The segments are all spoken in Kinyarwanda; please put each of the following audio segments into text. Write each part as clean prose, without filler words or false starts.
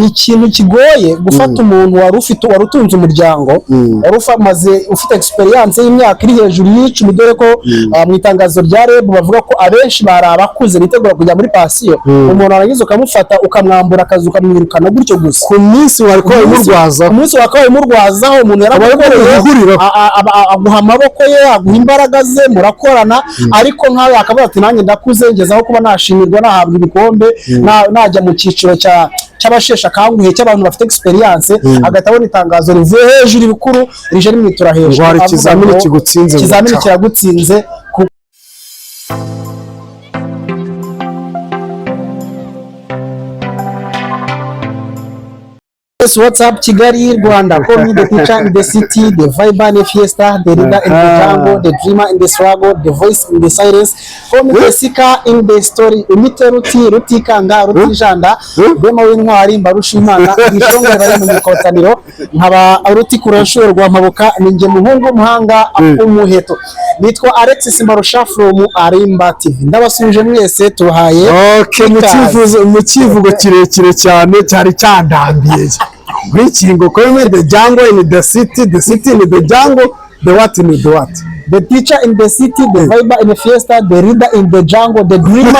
ikintu kigoye gufata umuntu wari utunze umuryango wari ufite experience y'imyaka iri hejuru y'icumi, dore ko mu itangazo rya REB bavuga ko abenshi bari abakuze bitegura kujya muri pansiyo. Umuntu arangiza ukamufata ukamwambura akazi ukamwirukana gutyo gusa ku munsi wakabaye murwazaho umuntu yarabakoreye aguha amaboko ye, aguha imbaraga ze, murakorana, ariko nkawe akavuga ati nanjye ndakuze ngezaho kuba nashimirwa nahabwa ibikombe najya mu cyiciro cy'abashesha akanguhe cy'abantu bafite experience, agahita abona itangazo rivuye hejuru ibikuru rije rimwitura hejuru, hari ikizamini kiragutsinze. What's up, Kigali, Rwanda? Call me the teacher in the city, the viber and the fiesta, the leader in the jungle, the dreamer in the struggle, the voice in the silence. Call me the seeker in the story. Imite rutikanga rutijanda, bema w'intwari mbarushimana, bishongo bari mu mikotaniro, nkaba rutikurashuro rwa mpabuka, ninjye muhungu muhanga umuheto. Nitwa Alexis Mbarusha from Arimba TV. Ndabasuje mwese tuhaye. Okay, mu kivugo kirekire cyane cyari cyandambiye. Ngo kome the jungle in the city in the jungle, the what in the what? The teacher in the city, the viber in the fiesta, the reader in the jungle, the dreamer in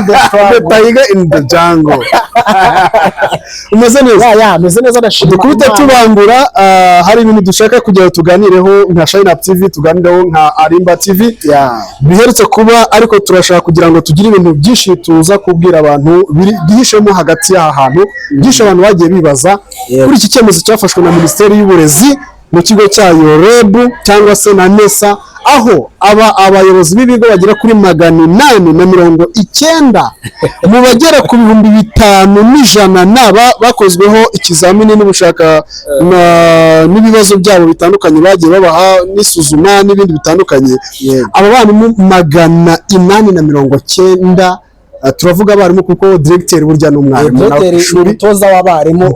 the struggle, the tiger in the jungle. Umeze neza? Meze neza ndashima. Dukubita tubangura, hari ibintu dushaka kugira tuganireho nka Shine Up TV, tuganireho nka Arimba TV. Biherutse kuba, ariko turashaka kugira ngo tugire ibintu byinshi tuza kubwira abantu bihishemo hagati y'aha hantu, byinshi abantu bagiye bibaza kuri iki cyemezo cyafashwe na Minisiteri y'Uburezi mu kigo cyayo REB cyangwa se na NESA, aho abayobozi b'ibigo bagera kuri 890 mu bagera ku 5,100 bakozweho ikizamini n'ubushaka n'ibibazo byabo bitandukanye bagiye babaha n'isuzuma n'ibindi bitandukanye. Aba bana 890 turavuga abarimu kuko directeur burya n'umwarimu umutoza w'abarimu,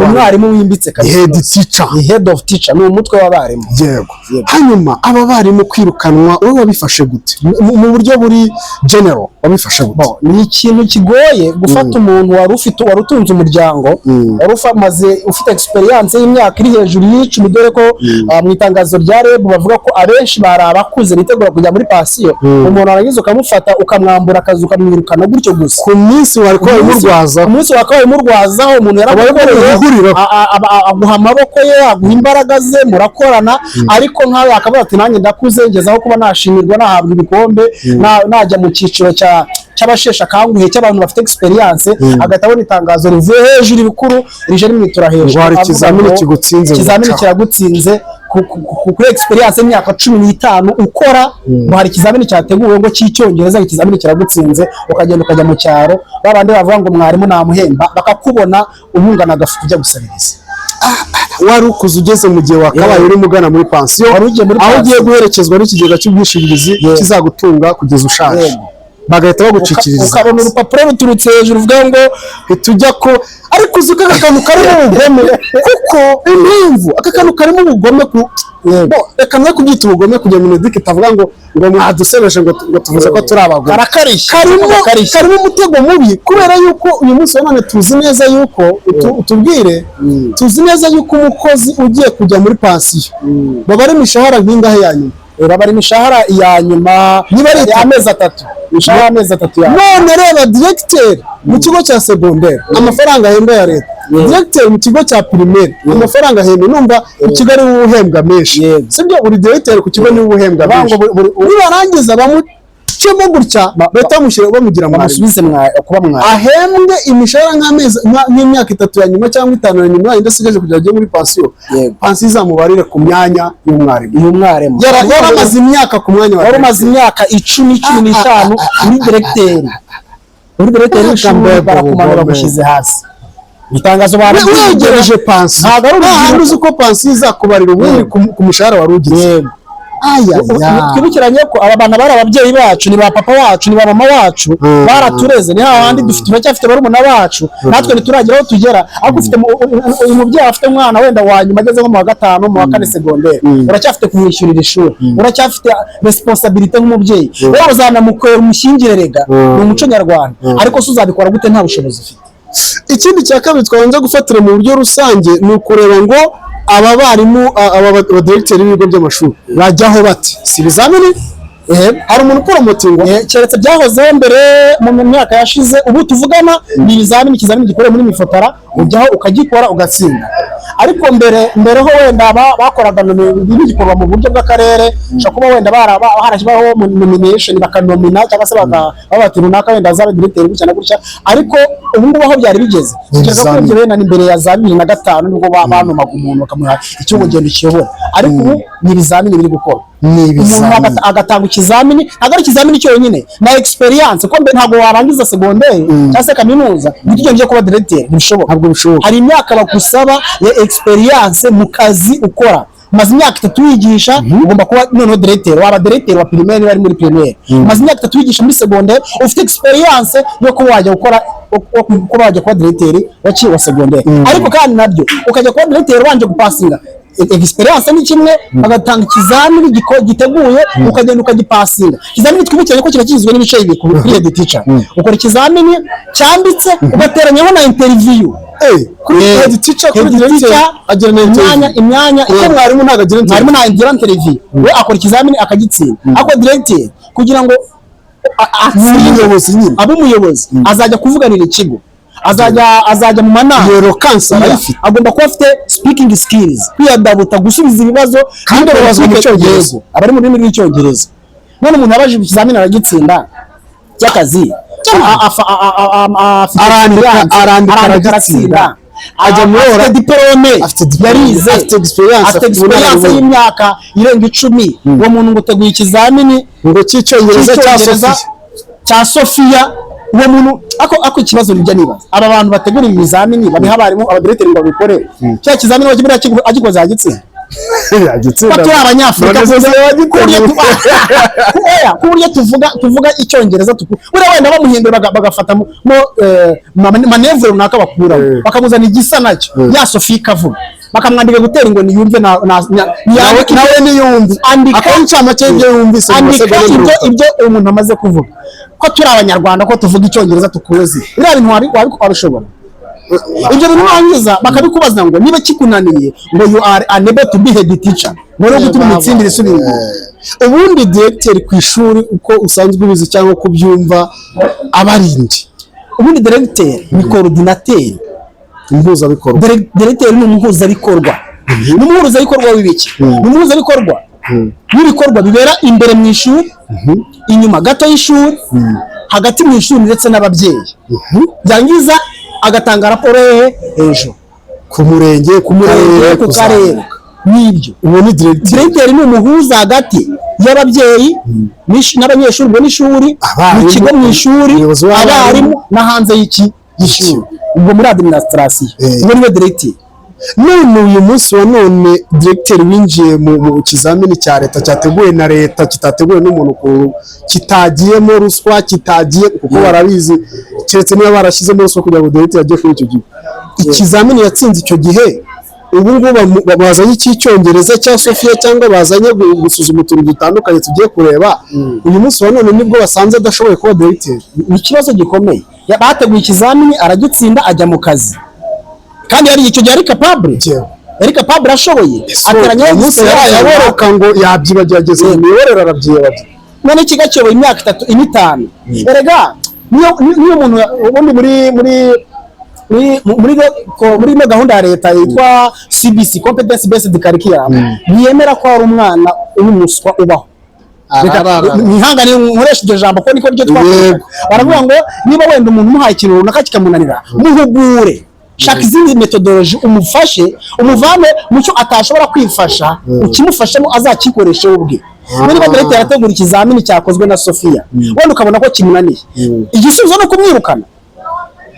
umwarimu wimbitse kabisa, head of teacher ni umutwe w'abarimu. Yego. Hanyuma aba barimu kwirukanwa wowe wabifashe gute mu buryo buri general? Wabifashe gute? Ni ikintu kigoye gufata umuntu wari utunze umuryango wari ufite experience y'imyaka iri hejuru y'icumi, dore ko mu itangazo rya REB bavuga ko abenshi bari abakuze bitegura kujya muri pansiyo. Umuntu arangiza ukamufata ukamwambura akazi ukamwirukana gutyo gusa ku munsi wakabaye murwazaho umuntu yarabakoreye aguha amaboko ye, aguha imbaraga ze, murakorana, ariko nkawe akavuga ati nanjye ndakuze ngezaho kuba nashimirwa nahabwa ibikombe najya mu cyiciro cy'abashesha akanguhe cy'abantu bafite experience, agahita abona itangazo rivuye hejuru ibikuru rije rimwitura hejuru, hari ikizamini kiragutsinze kuri experience y'imyaka 15 ukora. Hari ikizamini cyateguwe ngo cy'icyongereza, ikizamini kiragutsinze, ukagenda ukajya mu cyaro, babandi bavuga ngo mwarimu namuhemba, bakakubona umungana agafu kujya gusabiriza. Wari ukuze ugeze mu gihe wakabaye uri mugana muri pansiyo, aho ugiye guherekezwa n'ikigega cy'ubwishingizi kizagutunga kugeza ushaje, bagahita bagucikiriza, ukabona urupapuro ruturutse hejuru uvuga ngo tujya ko, ariko uzuka akantu karimo ubugome, kuko impamvu aka kantu karimo ubugome reka mwe kubyita ubugome kugira ngo Medike itavuga ngo mwadusebeje ngo tuvuze ko turi abagome. Karimo umutego mubi, kubera yuko uyu munsi none tuzi neza yuko tuzi neza yuko umukozi ugiye kujya muri pansiyo baba ari imishahara nk'ingahe ya nyuma? Bari imishahara ya nyuma niba ari amezi 3, imishahara amezi 3 ya none. Reba directeur mu kigo cya secondaire amafaranga ahembwa ya leta, directeur mu kigo cya primaire amafaranga ahembwa, numva mu kigo ari ubuhembwa menshi, sibyo? Buri directeur ku kigo ni ubuhembwa menshi, nibarangiza cemo gutya leta bamugira ngo basubize kuba mwari ahembwe imishahara nk'imyaka 3 ya nyuma cyangwa 5 ya nyuma indasigaje kugira ajye muri pansiyo. Pansiyo izamubarire ku myanya y'umwarimu. Yaramaze imyaka ku mwanya wari umaze imyaka 10-15 muri directeur w'ishuri, barakumanura gushyize hasi. Itangazo wegereje pansiyo, ntabwo uzi ko pansiyo izakubarira ubundi ku mushahara wari ugize. Twibukiranye ko aba bana bari ababyeyi bacu, ni ba papa wacu, ni ba mama wacu, baratureze. Ni hahandi turacyafite barumuna bacu, natwe ntituragira aho tugera. Ariko ufite uyu mubyeyi afite umwana wenda wa nyuma ageze nko mu wa 5 mu wa 4 secondaire, uracyafite kumwishyurira ishuri, uracyafite responsibility nk'umubyeyi. Wowe uzanamukwera umushyingire, rega ni umuco nyarwanda, ariko se uzabikora gute nta bushobozi ufite? ikindi cya kabiri twabanza gufatira mu buryo rusange ni ukureba ngo aba barimu abadiregiteri b'ibigo by'amashuri bajyaho bati si ibizamini hari umuntu ukoromotinga keretse byahozeho mbere mu myaka yashize, ubu tuvugana ni ikizamini gikorewe muri Mifotara, ujyaho ukagikora ugatsinda. Ariko mbere ho wenda bakoraga bigikorwa mu buryo bw'akarere, ushobora kuba wenda harashyiraho nomination bakanomina cyangwa se babati runaka wenda azaba directeur gutya na gutya, ariko ubu ngubu aho byari bigeze kereka ko ibyo wenda imbere ya za 2005 nubwo banomaga umuntu bakamuha icyugo genda kiyobora, ariko ubu ni ibizamini biri gukora. Umuntu agatanga ikizamini, ntabwo ari ikizamini cyonyine na experience, ko ntabwo warangiza secondaire cyangwa se kaminuza ugije kuba directeur, ntibishoboka. Hari imyaka bagusaba ya experience mu kazi ukora, maze imyaka 3 wigisha ugomba kuba noneho directeur, waba directeur wa primaire bari muri primaire, maze imyaka 3 wigisha muri secondaire, ufite experience yo kuba wajya gukora kuba wajya kuba directeur wa secondaire. Ariko kandi nabyo ukajya kuba directeur wanje gupasinga experience ni kimwe, bagatanga ikizamini giteguye ukagenda ukagipasinga. Ikizamini twibukiranye ko kirakizwe n'ibice bibiri kuri head teacher, ukora ikizamini cyanditse ugateranyaho na interview kuri head teacher, kuri director agira imyanya iko mwarimu ntago agira mwarimu nta interview, we akora ikizamini akagitsinda. Ako director kugira ngo umuyobozi nyine abo umuyobozi azajya kuvuganira ikigo, azajya mu manama, agomba kuba afite speaking skills, kwiyadabuta, gusubiza ibibazo kandi babazwa mu cyongereza, abari mu rurimi rw'icyongereza. None umuntu abaje ikizamini aragitsinda cy'akazi, arandika aragitsinda, ajya muri ora diplome, yarize, afite experience y'imyaka irenga 10. uwo muntu ngo uteguye ikizamini ngo cy'icyongereza cya Sofia. Uwo muntu ako ikibazo nijya nibaza, aba bantu bategura ibizamini babiha abarimu abadirecteur ngo babikore, cya kizamini wakibira agikoze agitsinda turi abanyafurika ku buryo tuvuga icyongereza, buriya wenda bamuhindura bagafata manevure runaka bakura bakamuzana igisa nacyo ya Sofia ikavuga, bakamwandika gutera ngo niyumve nawe niyumve, akenshi make ibyo yumvise ibyo umuntu amaze kuvuga. Ko turi abanyarwanda ko tuvuga icyongereza tukuzi, biriya bintu wabishobora. Ibyo bintu bangiza bakabikubaza ngo niba kikunaniye ngo you are unable to be head teacher, muri gutuma imitsindire isubira. Ubundi directeur ku ishuri uko usanzwe ubizi cyangwa kubyumva abarindi, ubundi directeur ni coordinateur, impuzabikorwa. Directeur ni umuhuzabikorwa, n'umuhuzabikorwa w'ibiki, n'umuhuzabikorwa w'ibikorwa bibera imbere mu ishuri, inyuma gato y'ishuri, hagati mu ishuri ndetse n'ababyeyi. Byangiza agatanga raporo hejuru ku murenge, ku karere. Nibyo uwo ni directeur, ni umuhuza hagati y'ababyeyi n'abanyeshuri bo n'ishuri, mu kigo mu ishuri, abarimu na hanze y'ishuri, ubwo muri administration uwo niwe directeur. None uyu munsi wa none directeur winjiye mu kizamini cya leta cyateguwe na leta, kitateguwe n'umuntu, kitagiyemo ruswa, kitagiye kuko barabizi keretse niba barashyizemo ruswa kugira ngo directeur ajye kuri icyo gihe. Ikizamini yatsinze icyo gihe, ubu ngubu bazanye icyongereza cya Sofia cyangwa bazanye gusuzuma utuntu dutandukanye tugiye kureba, uyu munsi wa none nibwo basanze adashoboye kuba directeur. Ni ikibazo gikomeye. Bateguye ikizamini aragitsinda ajya mu kazi, kandi yari icyo gihe ari capable ashoboye, ateranya umunsi yaboroka ngo yabyibagerageza imiyoborere arabyibaza. None kigakewe imyaka 3-5. Erega niyo umuntu ubundi muri gahunda ya leta yitwa CBC, competence based curriculum, niyemera ko ari umwana umuswa ubaho. Nihangane nkoresha iryo jambo ko niko ryo twavuga. Baravuga ngo niba wenda umuntu umuhaye ikintu runaka kikamunanira, muhugure, shaka izindi methodology umufashe, umuvane mucyo atashobora kwifasha, ukimufashemo azakikoresha ubwe. Niba directeur yategura ikizamini cyakozwe na Sofia, wenda ukabona ko kimunaniye, igisubizo no kumwirukana,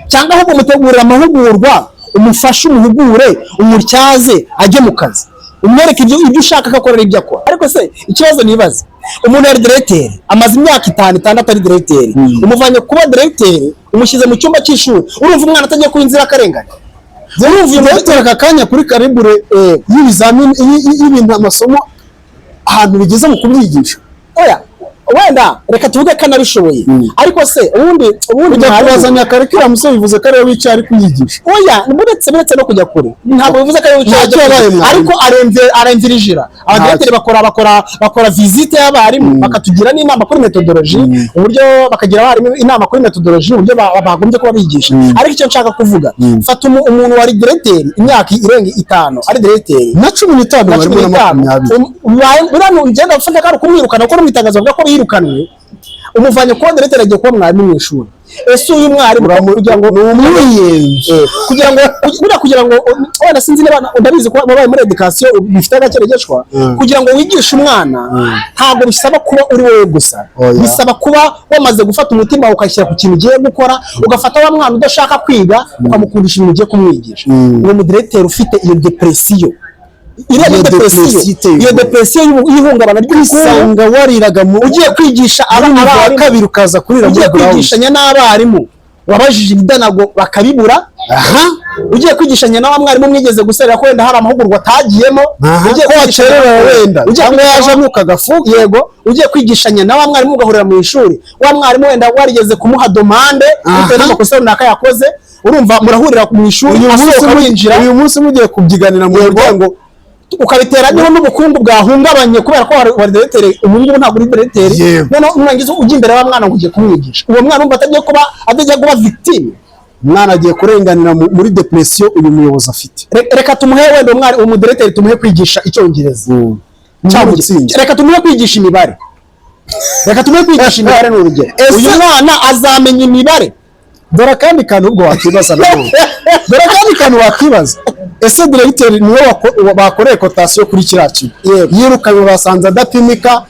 cyangwa ahubwo mutegurira amahugurwa, umufashe, umuhugure, umutyaze ajye mu kazi, umwereke ibyo ushaka ko akorera ibyo akora. Ariko se ikibazo nibaza, umuntu ari directeur amaze imyaka 5-6 ari directeur, umuvanye kuba directeur umushyize mu cyumba cy'ishuri, urumva umwana atagiye ku inzira akarengane, urumva directeur akakanya kuri karibure y'ibizamini y'ibintu amasomo ahantu bigeze mu kubyigisha. Oya wenda reka tuvuge ko anabishoboye ariko se ubundi kujya kubazanya curriculum se bivuze ko ariwe wicaye ari kuyigisha oya buretse no kujya kure ntabwo bivuze ko ariwe wicaye ariko aremvirijira abadirecteur bakora visite y'abarimu bakatugira n'inama kuri methodology uburyo bakagira abarimu inama kuri methodology uburyo bagombye kuba bigisha ariko icyo nshaka kuvuga fata umuntu wari directeur imyaka irenga 5 ari directeur na 15 barimo na 20 urano ugenda ufata karo kumwirukana ko n'imitangazo avuga ko birukanwe umuvanye kuba directeur agiye kuba mwarimu mu ishuri ese uyu mwarimu kugira ngo kugira ngo wenda sinzi n'abana ndabizi ko babaye muri education bifite agakeregeshwa kugira ngo wigishe umwana ntabwo bisaba kuba uri wowe gusa bisaba kuba wamaze gufata umutima ukashyira ku kintu ugiye gukora ugafata wa mwana udashaka kwiga ukamukundisha ibintu ugiye kumwigisha uwo mu directeur ufite iyo depression iyo depression y'ihungabana ry'ubukungu wariraga mu ugiye kwigisha abana kabiri ukaza kurira ugiye kwigishanya n'abarimu wabajije ibidanago bakabibura ugiye kwigishanya na mwarimu mwigeze guserera ko wenda hari amahugurwa atagiyemo ugiye kwacerera wenda cyangwa yaje muka gafu yego ugiye kwigishanya na mwarimu ugahurira mu ishuri wa mwarimu wenda warigeze kumuha demande bitewe n'amakosa runaka yakoze urumva murahurira mu ishuri uyu munsi mugiye kubyiganira mu muryango ukabiteranya n'ubukungu bwahungabanye kubera ko wari directeur umuntu ntabwo uri directeur none umwangizo ujya imbere wa mwana ngo ugiye kumwigisha uwo mwana umva atajya kuba victime umwana agiye kurenganira muri depression uyu muyobozi afite reka tumuhe wenda umwana umudirecteur tumuhe kwigisha icyongereza reka tumuhe kwigisha imibare n'urugero uyu mwana azamenya imibare dore kandi kantu ubwo wakibaza ese directeur niwe bakoreye cotation kuri kiriya kintu yirukanywe basanze adapimika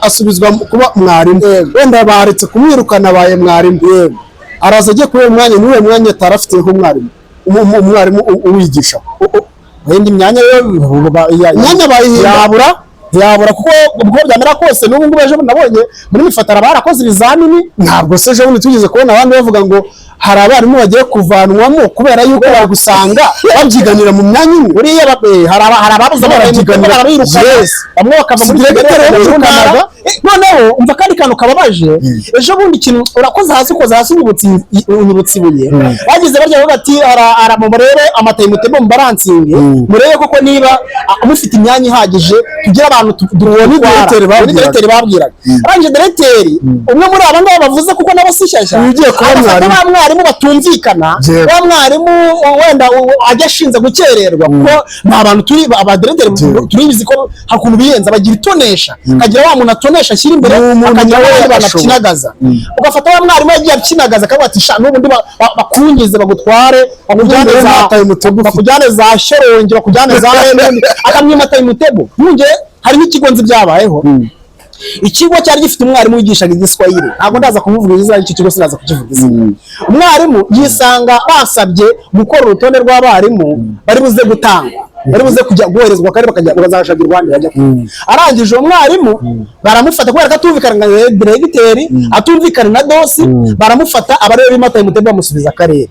asubizwa kuba mwarimu wenda baretse kumwirukana abaye mwarimu araza agiye kuri uwo mwanya n'uwo mwanya atarafiteho umwarimu uwigisha wenda imyanya yabura kuko ubwo byamera kose n'ubu ngubu ejo nabonye muri mifatara barakoze ibizamini ntabwo se ejo tugeze kubona abandi bavuga ngo hari abarimu bagiye kuvanwamo kubera yuko bagusanga babyiganira mu myanya imwe uriya hari ababuze babyiganira bamwe bakava muri directeur noneho umva kandi kantu kababaje ejo bundi ikintu urakoze hasi unyibutse ibuye bagize barya bati murebe amatayimutebo mu balancing murebe koko niba mufite imyanya ihagije kugira abantu directeur babwiraga aranje directeur umwe muri aba ngaba bavuze kuko nabo sishyashya ugiye kuba mwarimu batumvikana wa mwarimu wenda ajya ashinze gukererwa kuko nta bantu turi abadirecteur turibizi ko hakuntu biyenza bagira itonesha kagira wa muntu atonesha ashyira imbere akagira wandi banakinagaza ugafata wa mwarimu yagiye akinagaza akavuga ati sha n'ubundi bakungize bagutware bakujyane za Sherongi bakujyane za Henundi akamwima Tayimutebo nunge hari n'ikigo nzi byabayeho ikigo cyari gifite umwarimu wigishaga igiswahili ntabwo ndaza kuvuga izina y'icyo kigo sinaza kukivuga izina umwarimu yisanga basabye gukora urutonde rw'abarimu bari buze gutanga bari buze kujya guherezwa kandi bakazashagirwa Rwanda yajya arangije uwo mwarimu baramufata kubera ko atumvikana na directeur atumvikana na dosi baramufata abarebe bimata Tayimutebo bamusubiza akarere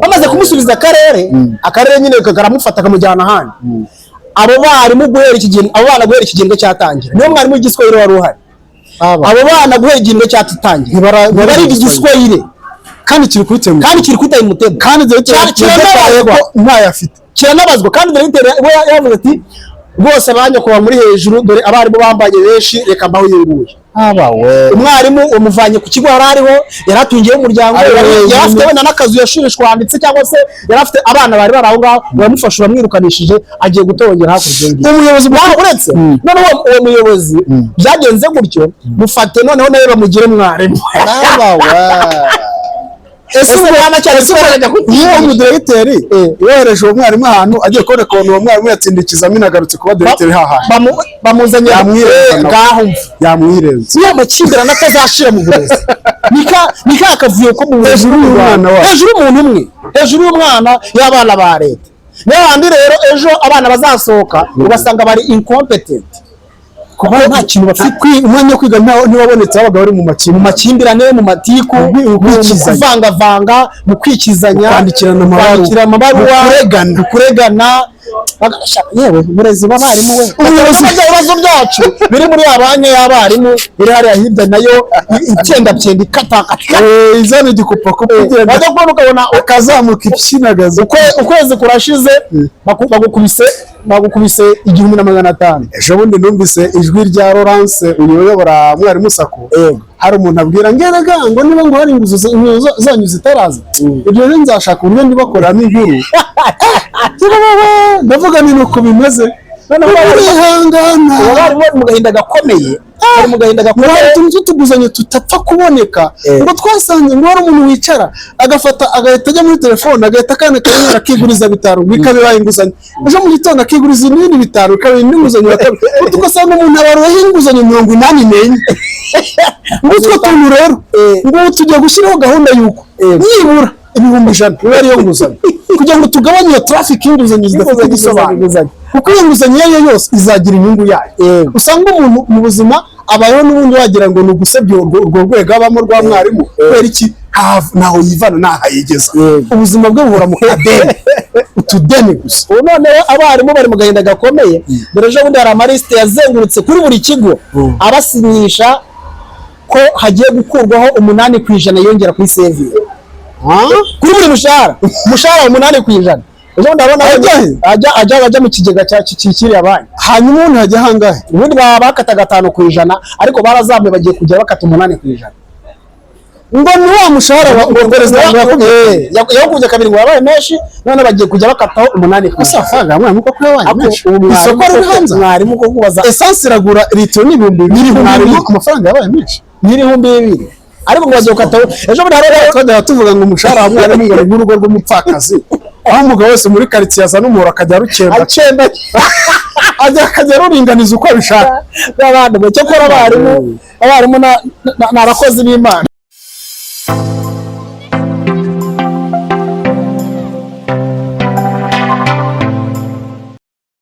bamaze kumusubiza akarere nyine karamufata kamujyana ahandi abo barimu guhera ikigendo abo bana guhera ikigendo cyatangira niyo mwarimu w'igiswahili wari uhari abo bana guhera ikigendo cyatangira bari igiswahili kandi kiri kuri Tayimutebo kandi ntayafite kiranabazwa kandi directeur yavuze ati rwose abanyakuba muri hejuru dore abarimu bambaye benshi reka mbaho yinguye umwarimu umuvanye ku kigo hariho yaratungiyeho umuryango yarafite wenda n'akazu yashurishwa handitse cyangwa se yarafite abana bari baraho ngaho baramufasha bamwirukanishije agiye gutongera hakurya umuyobozi uretse none uwo muyobozi byagenze gutyo mufate noneho nawe bamugire mwarimu ese umwana cyane iyo umudirecteur yohereje uwo mwarimu ahantu agiye kubona ko uwo mwarimu yatsinda ikizamini agarutse kuba directeur hahantu bamuzanye yamwirenze niyo amakimbirane atazashira mu burezi nika akavuyo ko mu hejuru y'umwana hejuru y'umwana y'abana ba leta n'abandi rero ejo abana bazasohoka ugasanga bari incompetent kuba nta kintu bafite umwanya wo kwiga ntiwabonetse abaga bari mu makimbirane mu matiku kuvangavanga mu kwikizanya kwandikirana amabaruwa kuregana yewe uburezi bw'abarimu we ubuyobozi bw'ibibazo byacu biri muri abanye y'abarimu iri hariya hirya nayo icyenda ikatakata izana igikupakupa bajya kubona ukabona ukazamuka ikinagaza ukwezi kurashize bagukubise 1500. ejo bundi numvise ijwi rya Laurence uyobora mwarimu Sako hari umuntu abwira ngeraga ngo niba ngo hari inguzo zanyu zitaraza ibyo rero nzashaka uburyo ndibakoramo inkuru ndavuga ni uko bimeze noneho barihangana bari mu gahinda gakomeye bari mu gahinda gakomeye tuntu tuguzanye tutapfa kuboneka ngo twasanze ngo hari umuntu wicara agafata agahita ajya muri telefone agahita akana kanyera akiguriza 5 bikabibaye inguzanyo ejo mu gitondo akiguriza ibindi 5 bikabiye inguzanyo tugasanga umuntu abaroye inguzanyo 84 ngutwo tuntu rero ngo tujya gushyiraho gahunda yuko nibura 100,000 ariyo nguzanyo kugira ngo tugabanye iyo traffic y'inguzanyo zidafite gisobanuro kuko iyo nguzanyo iyo yose izagira inyungu yayo usanga umuntu mu buzima abayeho n'ubundi wagira ngo ni ugusebya urwo rwego abamo rwa mwarimu kubera iki ntaho yivana ntahayigeza ubuzima bwe buhora mu kadeni utudeni gusa ubu noneho abarimu bari mu gahinda gakomeye dore ejo bundi hari amarisite yazengurutse kuri buri kigo abasinyisha ko hagiye gukurwaho 8% yongera kuri sevi kuri buri mushahara 8%. ejo ndabona ajya mu kigega cyakiriye abanyi hanyuma umuntu hajya hangahe ubundi bakataga 5% ariko barazamuye bagiye kujya bakata 8%. ngo ni wa mushahara wa perezida yakubye kabiri ngo yabaye menshi none bagiye kujya bakataho 8%. Usafaga mwarimu ko yabaye menshi isoko riri hanze mwarimu ko kubaza essence iragura litiro n'ibihumbi amafaranga yabaye menshi n'ibihumbi 2 ariko ngo bagiye gukataho ejo bundi hari tuvuga ngo umushahara wa mwarimu ngo ni urugo rw'umupfakazi aho umugabo wese muri quartier azana umuhoro akajya rukenda akajya ruringaniza uko abishaka n'abandi cyo kora abarimu n'abakozi b'Imana.